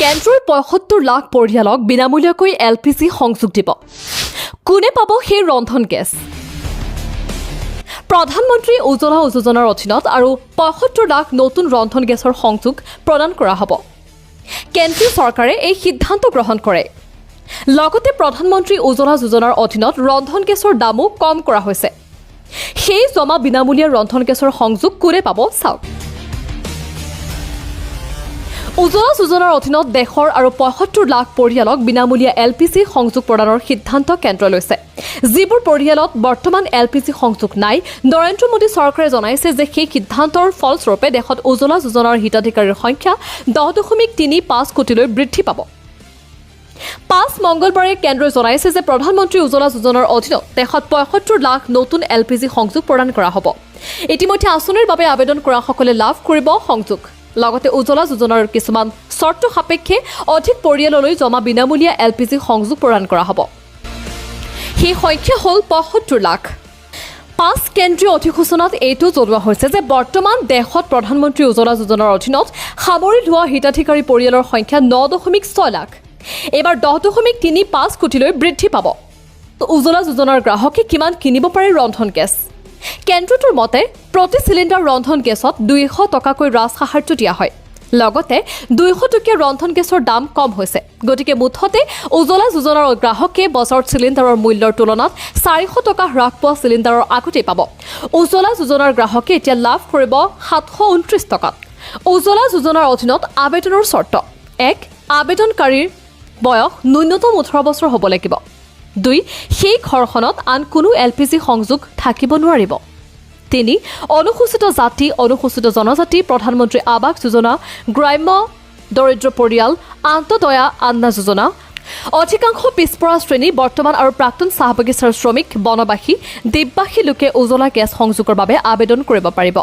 কেন্দ্ৰই ৭৫ লাখ পৰিয়ালক বিনামূলীয়াকৈ LPG সংযোগ দিব। কোনে পাব সেই ৰন্ধন গেছ? প্ৰধানমন্ত্ৰী উজ্জ্বলা যোজনাৰ অধীনত আৰু ৭৫ লাখ নতুন ৰন্ধন গেছৰ সংযোগ প্ৰদান কৰা হ'ব। কেন্দ্ৰীয় চৰকাৰে এই সিদ্ধান্ত গ্ৰহণ কৰে। লগতে প্ৰধানমন্ত্ৰী উজ্জ্বলা যোজনাৰ অধীনত ৰন্ধন গেছৰ দামো কম কৰা হৈছে। সেই জমা বিনামূলীয়া ৰন্ধন গেছৰ সংযোগ কোনে পাব চাওক। উজ্জ্বলা যোজনাৰ অধীনত দেশৰ আৰু ৭৫ লাখ পৰিয়ালক বিনামূলীয়া LPG সংযোগ প্ৰদানৰ সিদ্ধান্ত কেন্দ্ৰই লৈছে। যিবোৰ পৰিয়ালত বৰ্তমান LPG সংযোগ নাই, নৰেন্দ্ৰ মোদী চৰকাৰে জনাইছে যে সেই সিদ্ধান্তৰ ফলস্বৰূপে দেশত উজ্জ্বলা যোজনাৰ হিতাধিকাৰীৰ সংখ্যা 10.35 কোটিলৈ বৃদ্ধি পাব। ৫ মঙলবাৰে কেন্দ্ৰই জনাইছে যে প্ৰধানমন্ত্ৰী উজ্জ্বলা যোজনাৰ অধীনত দেশত ৭৫ লাখ নতুন LPG সংযোগ প্ৰদান কৰা হ'ব। ইতিমধ্যে আঁচনিৰ বাবে আবেদন কৰাসকলে লাভ কৰিব সংযোগ। লগতে উজ্জ্বলা যোজনাৰ কিছুমান চৰ্ত সাপেক্ষে অধিক পৰিয়াললৈ জমা বিনামূলীয়া LPG সংযোগ প্ৰদান কৰা হ'ব। সেই সংখ্যা হ'ল ৭৫ লাখ। ৫ কেন্দ্ৰীয় অধিসূচনাত এইটো জনোৱা হৈছে যে বৰ্তমান দেশত প্ৰধানমন্ত্ৰী উজ্জ্বলা যোজনাৰ অধীনত সামৰি লোৱা হিতাধিকাৰী পৰিয়ালৰ সংখ্যা ৯.৬ লাখ। এইবাৰ 10.35 কোটিলৈ বৃদ্ধি পাব। উজ্জ্বলা যোজনাৰ গ্ৰাহকে কিমান কিনিব পাৰে ৰন্ধন গেছ? কেন্দ্ৰটোৰ মতে প্ৰতি চিলিণ্ডাৰ ৰন্ধন গেছত ২০০ টকাকৈ ৰাজসাহাৰ্য দিয়া হয়। লগতে ২০০ টকীয়া ৰন্ধন গেছৰ দাম কম হৈছে। গতিকে মুঠতে উজ্জ্বলা যোজনাৰ গ্ৰাহকে বজাৰত চিলিণ্ডাৰৰ মূল্যৰ তুলনাত ৪০০ টকা হ্ৰাস পোৱা চিলিণ্ডাৰৰ আগতেই পাব। উজ্জ্বলা যোজনাৰ গ্ৰাহকে এতিয়া লাভ কৰিব ৭২৯ টকাত। উজ্জ্বলা যোজনাৰ অধীনত আবেদনৰ চৰ্ত: ১. আবেদনকাৰীৰ বয়স ন্যূনতম ১৮ বছৰ হ'ব লাগিব। ২. সেই ঘৰখনত আন কোনো LPG সংযোগ থাকিব নোৱাৰিব। ৩. অনুসূচিত জাতি, অনুসূচিত জনজাতি, প্ৰধানমন্ত্ৰী আৱাস যোজনা, গ্ৰাম্য দৰিদ্ৰ পৰিয়াল, অন্তোদয়া আন্না যোজনা, অধিকাংশ পিছপৰা শ্ৰেণী, বৰ্তমান আৰু প্ৰাক্তন চাহ বাগিচাৰ শ্ৰমিক, বনবাসী, দ্বীপবাসী লোকে উজ্জ্বলা গেছ সংযোগৰ বাবে আবেদন কৰিব পাৰিব।